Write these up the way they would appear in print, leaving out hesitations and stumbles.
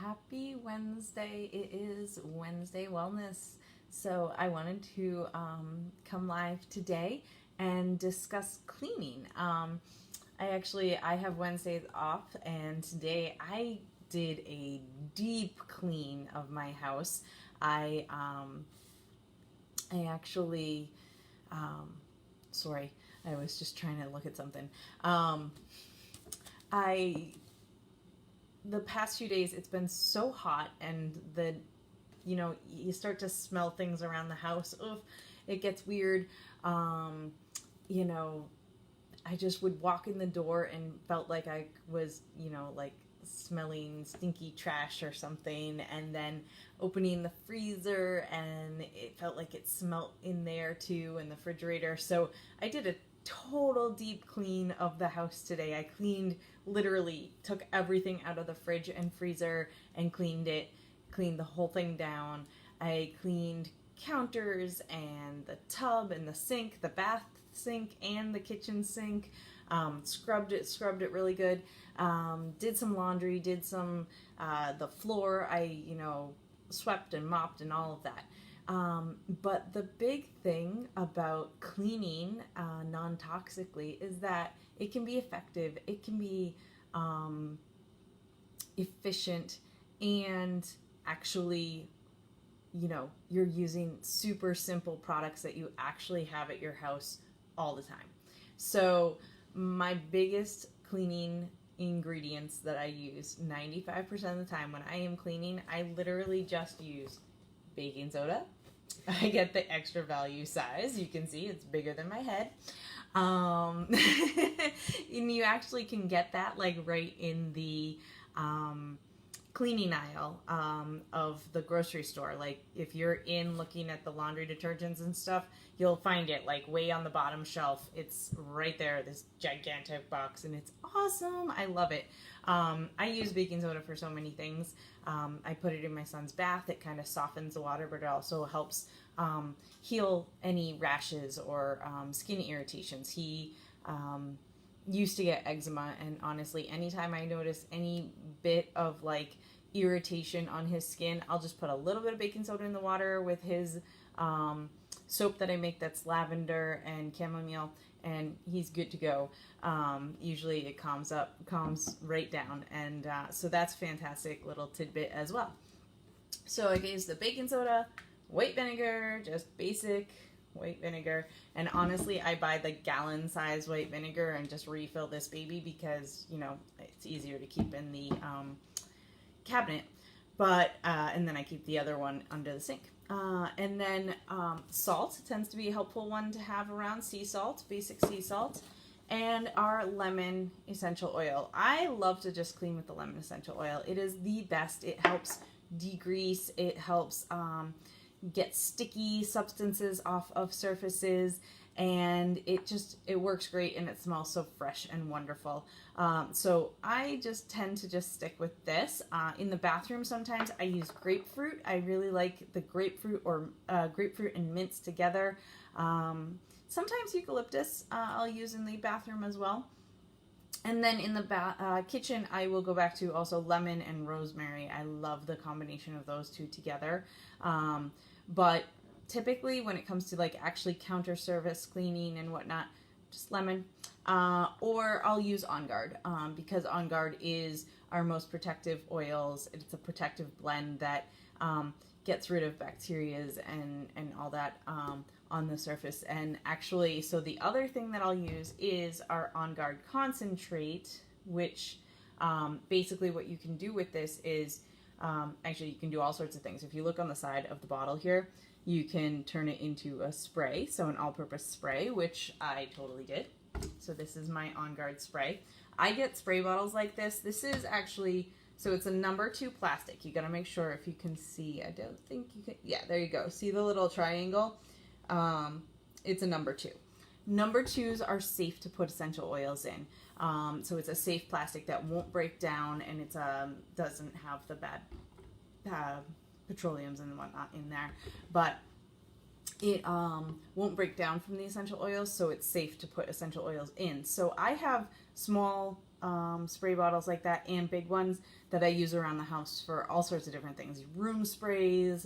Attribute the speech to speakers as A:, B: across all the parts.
A: Happy Wednesday. It is Wednesday Wellness. So I wanted to come live today and discuss cleaning. I have Wednesdays off, and today I did a deep clean of my house. I I actually sorry, I was just trying to look at something. I the past few days it's been so hot, and you start to smell things around the house. Oof, it gets weird. um you know I just would walk in the door and felt like I was like smelling stinky trash or something, and then opening the freezer and it felt like it smelt in there too, in the refrigerator. So I did a total deep clean of the house today. I cleaned, literally took everything out of the fridge and freezer and cleaned the whole thing down. I cleaned counters and the tub and the sink, the bath sink and the kitchen sink. Scrubbed it really good. Did some laundry, did some the floor. I swept and mopped and all of that. But the big thing about cleaning non-toxically is that it can be effective, it can be efficient, and actually, you're using super simple products that you actually have at your house all the time. So my biggest cleaning ingredients that I use 95% of the time when I am cleaning, I literally just use baking soda. I get the extra value size. You can see it's bigger than my head. And you actually can get that like right in the cleaning aisle of the grocery store. Like if you're in looking at the laundry detergents and stuff, you'll find it like way on the bottom shelf. It's right there, this gigantic box, and it's awesome. I love it. I use baking soda for so many things. I put it in my son's bath. It kind of softens the water, but it also helps heal any rashes or skin irritations. He used to get eczema, and honestly, anytime I notice any bit of like irritation on his skin, I'll just put a little bit of baking soda in the water with his soap that I make that's lavender and chamomile, and he's good to go. Usually it calms right down, and so that's a fantastic little tidbit as well. So I use the baking soda, white vinegar, just basic white vinegar. And honestly, I buy the gallon size white vinegar and just refill this baby because it's easier to keep in the cabinet. But and then I keep the other one under the sink. And then salt tends to be a helpful one to have around. Sea salt, basic sea salt, and our lemon essential oil. I love to just clean with the lemon essential oil. It is the best. It helps degrease. It helps get sticky substances off of surfaces, and it works great, and it smells so fresh and wonderful. So I just tend to just stick with this. In the bathroom, sometimes I use grapefruit. I really like the grapefruit, or grapefruit and mints together. Sometimes eucalyptus I'll use in the bathroom as well. And then in the kitchen, I will go back to also lemon and rosemary. I love the combination of those two together. But typically when it comes to like actually counter service cleaning and whatnot, just lemon. Or I'll use On Guard, because On Guard is our most protective oils. It's a protective blend that gets rid of bacterias and all that on the surface. And actually, so the other thing that I'll use is our On Guard concentrate, which basically what you can do with this is, actually you can do all sorts of things. If you look on the side of the bottle here, you can turn it into a spray, so an all-purpose spray, which I totally did. So this is my On Guard spray. I get spray bottles like this. This is actually, so it's a number 2 plastic. You gotta make sure if you can see. I don't think you can. Yeah, there you go. See the little triangle? It's a number 2. Number 2s are safe to put essential oils in. So it's a safe plastic that won't break down, and it doesn't have the bad petroleums and whatnot in there, but it won't break down from the essential oils, so it's safe to put essential oils in. So I have small spray bottles like that, and big ones that I use around the house for all sorts of different things. Room sprays,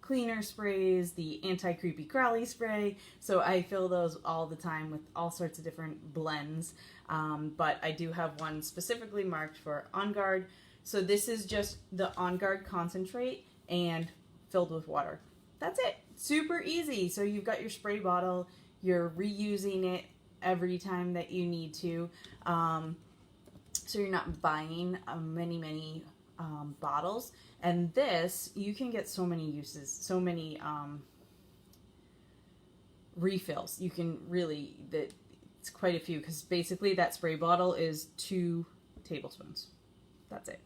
A: cleaner sprays, the anti-creepy crawly spray. So I fill those all the time with all sorts of different blends. But I do have one specifically marked for On Guard. So this is just the On Guard concentrate and filled with water. That's it. Super easy. So you've got your spray bottle, you're reusing it every time that you need to. So you're not buying many bottles. And this, you can get so many uses, so many refills. You can really, it's quite a few, because basically that spray bottle is 2 tablespoons. That's it.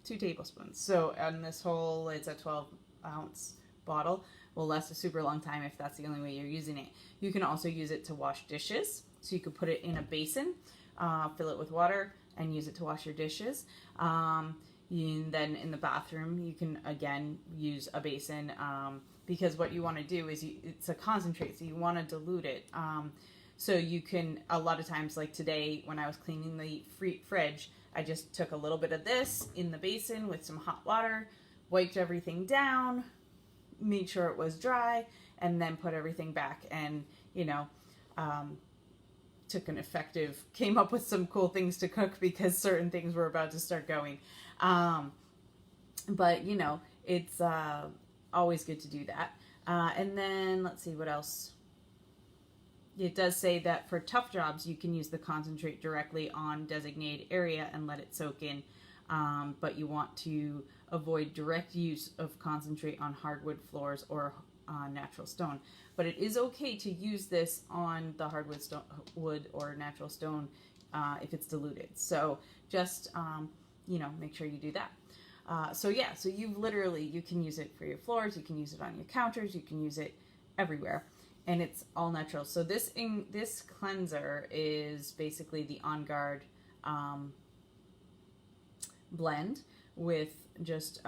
A: 2 tablespoons. So on this whole, it's a 12-ounce bottle. Will last a super long time if that's the only way you're using it. You can also use it to wash dishes. So you could put it in a basin, fill it with water, and use it to wash your dishes. Then in the bathroom, you can again use a basin, because what you want to do is it's a concentrate, so you want to dilute it. So you can, a lot of times, like today when I was cleaning the fridge, I just took a little bit of this in the basin with some hot water, wiped everything down, made sure it was dry, and then put everything back, and came up with some cool things to cook, because certain things were about to start going. But it's always good to do that. And then let's see what else. It does say that for tough jobs, you can use the concentrate directly on designated area and let it soak in. But you want to avoid direct use of concentrate on hardwood floors or natural stone. But it is okay to use this on the hardwood wood or natural stone if it's diluted. So just make sure you do that. So you can use it for your floors, you can use it on your counters, you can use it everywhere, and it's all natural. So this cleanser is basically the On Guard blend with just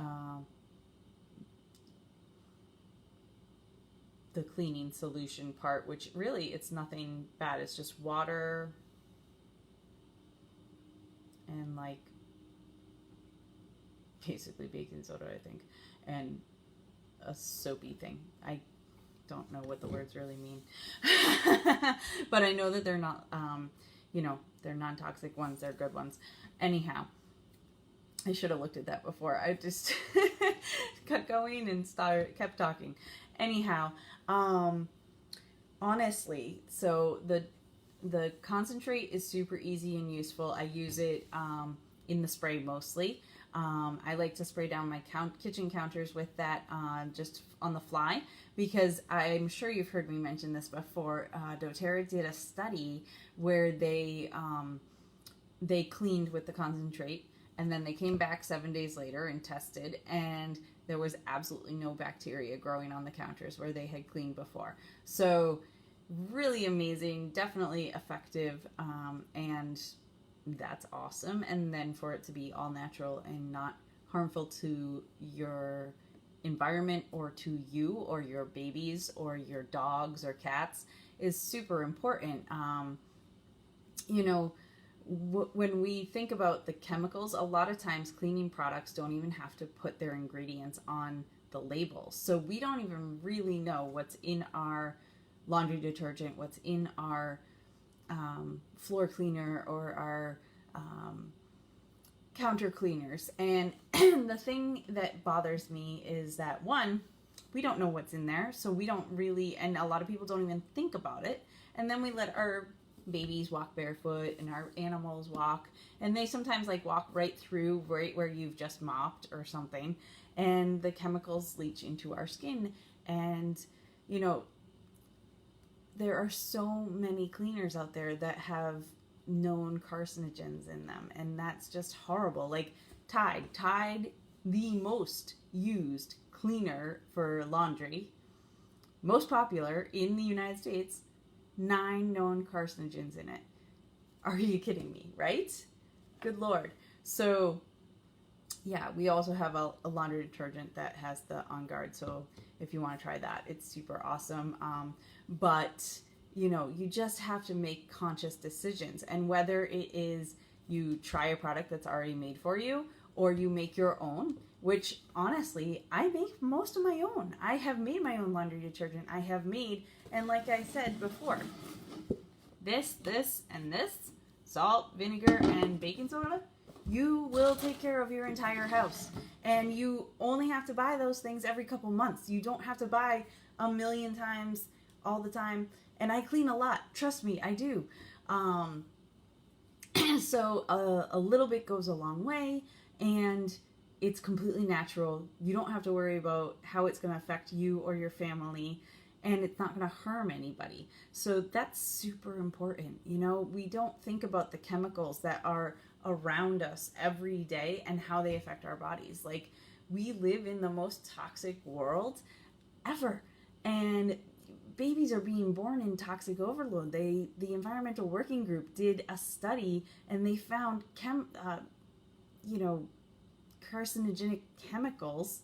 A: the cleaning solution part, which really it's nothing bad. It's just water and like basically baking soda, I think, and a soapy thing. I don't know what the words really mean, but I know that they're not, they're non-toxic ones. They're good ones. Anyhow, I should have looked at that before. I just kept going and kept talking. Anyhow, honestly, so the concentrate is super easy and useful. I use it in the spray mostly. I like to spray down my kitchen counters with that just on the fly, because I'm sure you've heard me mention this before. doTERRA did a study where they cleaned with the concentrate, and then they came back 7 days later and tested, and there was absolutely no bacteria growing on the counters where they had cleaned before. So really amazing, definitely effective, and that's awesome. And then for it to be all natural and not harmful to your environment or to you or your babies or your dogs or cats is super important. When we think about the chemicals, a lot of times cleaning products don't even have to put their ingredients on the labels. So we don't even really know what's in our laundry detergent, what's in our floor cleaner or our counter cleaners. And the thing that bothers me is that, one, we don't know what's in there, so we don't really, and a lot of people don't even think about it. And then we let our babies walk barefoot and our animals walk, and they sometimes walk right through right where you've just mopped or something, and the chemicals leach into our skin. And there are so many cleaners out there that have known carcinogens in them, and that's just horrible. Like Tide, the most used cleaner for laundry, most popular in the United States, 9 known carcinogens in it. Are you kidding me, right? Good Lord. So yeah, we also have a laundry detergent that has the On Guard, so if you want to try that, it's super awesome. But you just have to make conscious decisions, and whether it is you try a product that's already made for you, or you make your own, which honestly, I make most of my own. I have made my own laundry detergent. I have made, and like I said before, this, and this, salt, vinegar, and baking soda, you will take care of your entire house. And you only have to buy those things every couple months. You don't have to buy a million times all the time. And I clean a lot. Trust me, I do. So a little bit goes a long way, and it's completely natural. You don't have to worry about how it's going to affect you or your family, and it's not going to harm anybody. So that's super important. You know, we don't think about the chemicals that are around us every day and how they affect our bodies. Like, we live in the most toxic world ever, and babies are being born in toxic overload. The Environmental Working Group did a study, and they found carcinogenic chemicals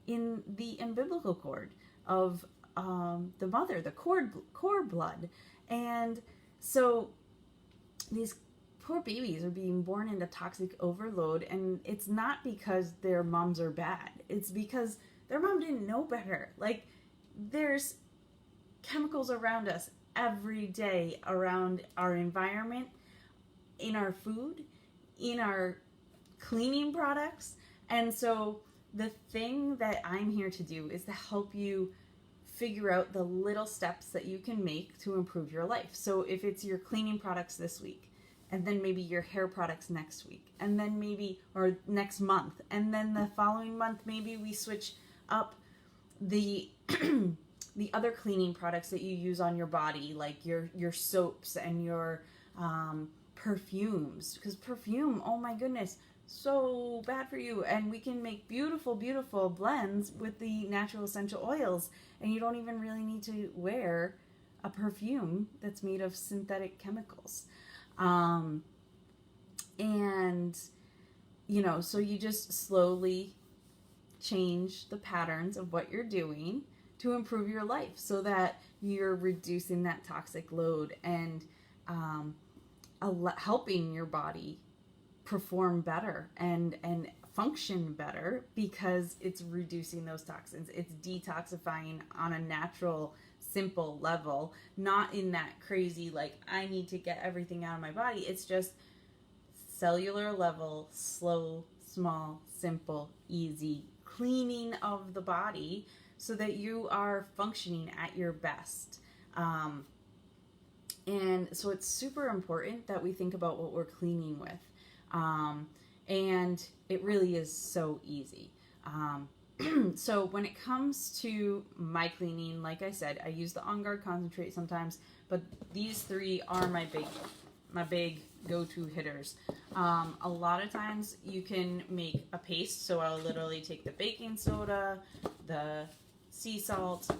A: in the umbilical cord of the mother, the cord blood. And so these poor babies are being born into toxic overload, and it's not because their moms are bad. It's because their mom didn't know better. Like, there's chemicals around us every day, around our environment, in our food, in our cleaning products. And so the thing that I'm here to do is to help you figure out the little steps that you can make to improve your life. So if it's your cleaning products this week, and then maybe your hair products next week, and then maybe, or next month, and then the following month, maybe we switch up the the other cleaning products that you use on your body, like your soaps and your perfumes, because perfume, oh my goodness, so bad for you. And we can make beautiful, beautiful blends with the natural essential oils, and you don't even really need to wear a perfume that's made of synthetic chemicals. And, you know, so you just slowly change the patterns of what you're doing to improve your life so that you're reducing that toxic load and helping your body perform better and function better, because it's reducing those toxins. It's detoxifying on a natural, simple level, not in that crazy, like, I need to get everything out of my body. It's just cellular level, slow, small, simple, easy cleaning of the body so that you are functioning at your best. And so it's super important that we think about what we're cleaning with. And it really is so easy. So when it comes to my cleaning, like I said, I use the On Guard concentrate sometimes, but these three are my big go-to hitters. A lot of times you can make a paste, so I'll literally take the baking soda, the sea salt,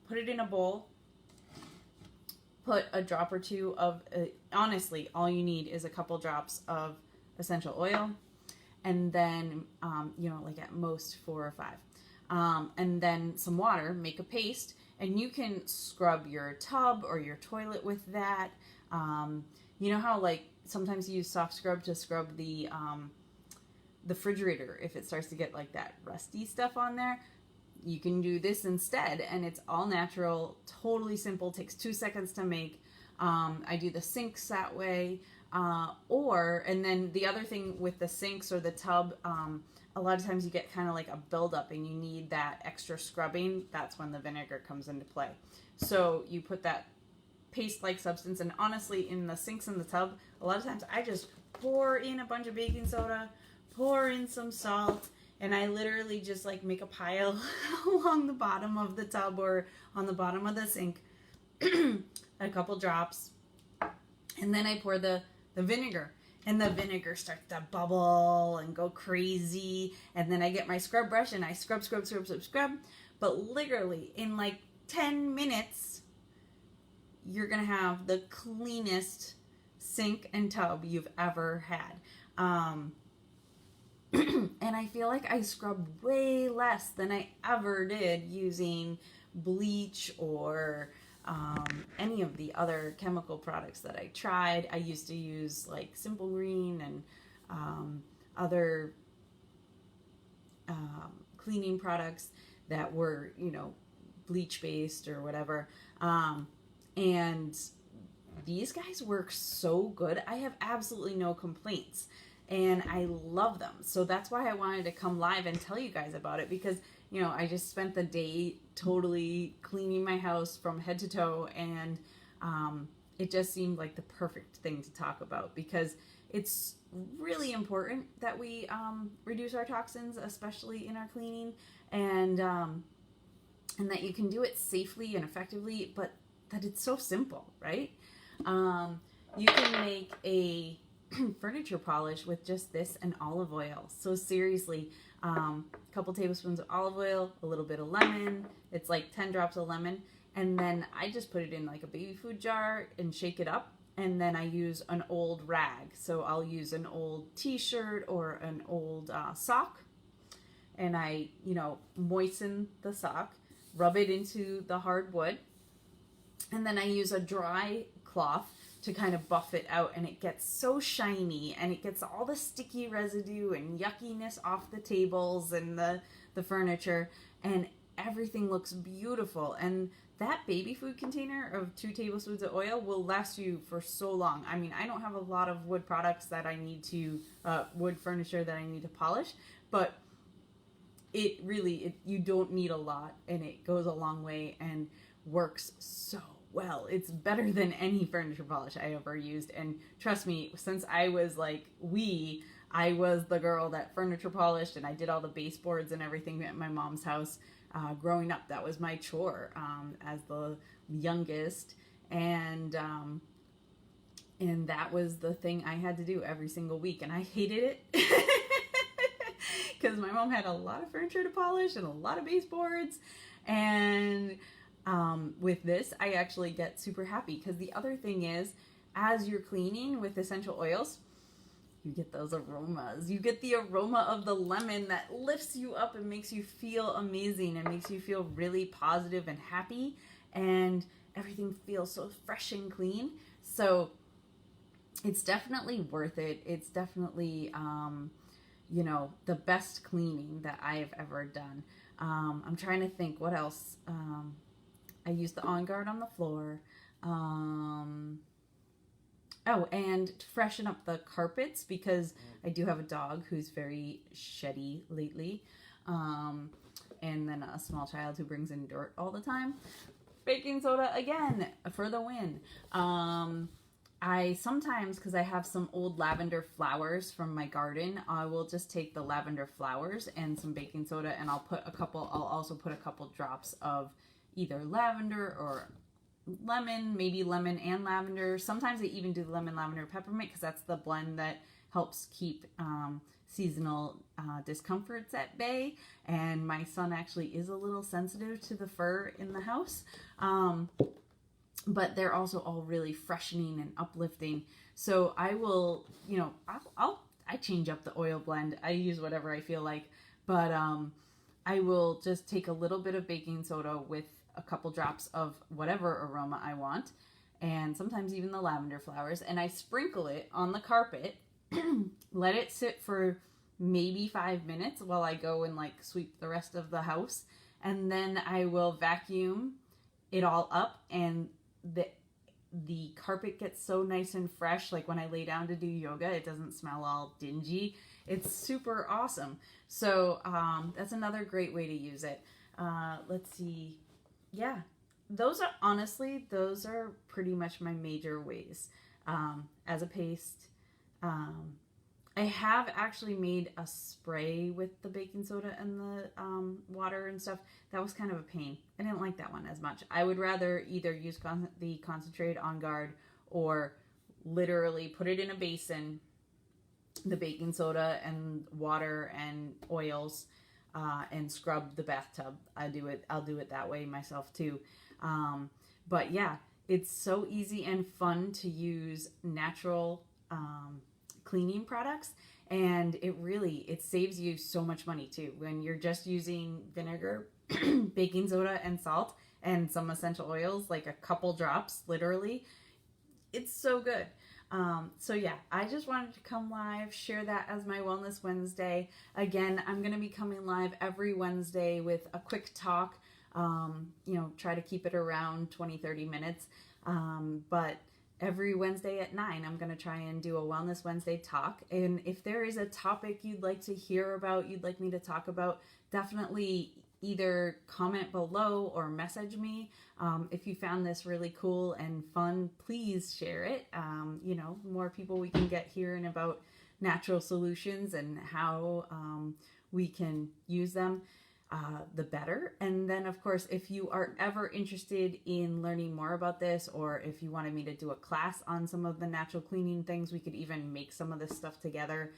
A: put it in a bowl, put a drop or two of, honestly, all you need is a couple drops of essential oil, and then, like at most 4 or 5. And then some water, make a paste, and you can scrub your tub or your toilet with that. You know how, like, sometimes you use soft scrub to scrub the refrigerator if it starts to get like that rusty stuff on there? You can do this instead, and it's all natural, totally simple, takes 2 seconds to make. I do the sinks that way. And then the other thing with the sinks or the tub, a lot of times you get kind of like a buildup and you need that extra scrubbing. That's when the vinegar comes into play. So you put that paste-like substance, and honestly, in the sinks and the tub, a lot of times I just pour in a bunch of baking soda, pour in some salt, and I literally just like make a pile along the bottom of the tub or on the bottom of the sink, a couple drops, and then I pour the vinegar, and the vinegar starts to bubble and go crazy, and then I get my scrub brush and I scrub, but literally in like 10 minutes, you're gonna have the cleanest sink and tub you've ever had. And I feel like I scrubbed way less than I ever did using bleach or any of the other chemical products that I tried. I used to use like Simple Green and other cleaning products that were, bleach based or whatever. And these guys work so good. I have absolutely no complaints and I love them. So that's why I wanted to come live and tell you guys about it, because I just spent the day totally cleaning my house from head to toe, and it just seemed like the perfect thing to talk about, because it's really important that we reduce our toxins, especially in our cleaning, and that you can do it safely and effectively, but that it's so simple, right? You can make a furniture polish with just this and olive oil. So seriously, a couple tablespoons of olive oil, a little bit of lemon. It's like 10 drops of lemon. And then I just put it in like a baby food jar and shake it up. And then I use an old rag. So I'll use an old t-shirt or an old sock. And I, moisten the sock, rub it into the hard wood. And then I use a dry cloth to kind of buff it out, and it gets so shiny, and it gets all the sticky residue and yuckiness off the tables and the furniture, and everything looks beautiful. And that baby food container of 2 tablespoons of oil will last you for so long. I mean, I don't have a lot of wood products that I need to, wood furniture that I need to polish, but it really, you don't need a lot, and it goes a long way and works so well. It's better than any furniture polish I ever used. And trust me, since I was I was the girl that furniture polished, and I did all the baseboards and everything at my mom's house. Growing up, that was my chore as the youngest, and that was the thing I had to do every single week, and I hated it because my mom had a lot of furniture to polish and a lot of baseboards, and with this, I actually get super happy, because the other thing is, as you're cleaning with essential oils, you get those aromas. You get the aroma of the lemon that lifts you up and makes you feel amazing and makes you feel really positive and happy, and everything feels so fresh and clean. So it's definitely worth it. It's definitely, the best cleaning that I have ever done. I'm trying to think what else. I use the On Guard on the floor. And to freshen up the carpets, because I do have a dog who's very sheddy lately. And then a small child who brings in dirt all the time. Baking soda again for the win. I sometimes, because I have some old lavender flowers from my garden, I will just take the lavender flowers and some baking soda, and I'll also put a couple drops of either lavender or lemon, maybe lemon and lavender. Sometimes I even do lemon, lavender, peppermint, because that's the blend that helps keep seasonal discomforts at bay. And my son actually is a little sensitive to the fur in the house. But they're also all really freshening and uplifting. So I will, I change up the oil blend. I use whatever I feel like, but I will just take a little bit of baking soda with a couple drops of whatever aroma I want, and sometimes even the lavender flowers, and I sprinkle it on the carpet, let it sit for maybe 5 minutes while I go and sweep the rest of the house, and then I will vacuum it all up, and the carpet gets so nice and fresh. Like when I lay down to do yoga, it doesn't smell all dingy. It's super awesome. So that's another great way to use it. Let's see. Yeah, those are pretty much my major ways. As a paste, I have actually made a spray with the baking soda and the water and stuff. That was kind of a pain. I didn't like that one as much. I would rather either use the concentrated On Guard, or literally put it in a basin, the baking soda and water and oils, and scrub the bathtub. I'll do it that way myself too. But yeah, it's so easy and fun to use natural cleaning products, and it saves you so much money too. When you're just using vinegar, baking soda, and salt, and some essential oils, like a couple drops, literally. It's so good. So yeah, I just wanted to come live, share that as my Wellness Wednesday. Again, I'm going to be coming live every Wednesday with a quick talk. Try to keep it around 20-30 minutes. But every Wednesday at 9, I'm going to try and do a Wellness Wednesday talk. And if there is a topic you'd like to hear about, you'd like me to talk about, definitely either comment below or message me. If you found this really cool and fun, please share it. More people we can get hearing about natural solutions and how we can use them, the better. And then, of course, if you are ever interested in learning more about this, or if you wanted me to do a class on some of the natural cleaning things, we could even make some of this stuff together.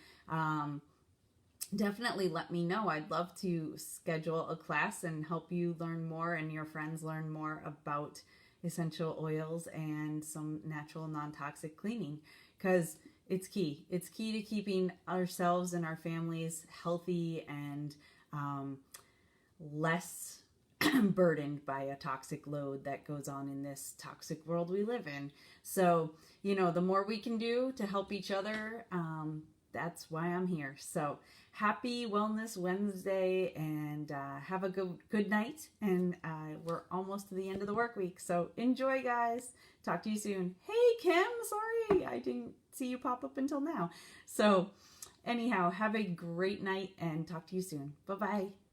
A: Definitely let me know. I'd love to schedule a class and help you learn more and your friends learn more about essential oils and some natural non-toxic cleaning, because it's key. It's key to keeping ourselves and our families healthy and less burdened by a toxic load that goes on in this toxic world we live in. So, the more we can do to help each other, that's why I'm here. So happy Wellness Wednesday, and have a good night. And we're almost to the end of the work week. So enjoy, guys. Talk to you soon. Hey, Kim, sorry I didn't see you pop up until now. So anyhow, have a great night and talk to you soon. Bye-bye.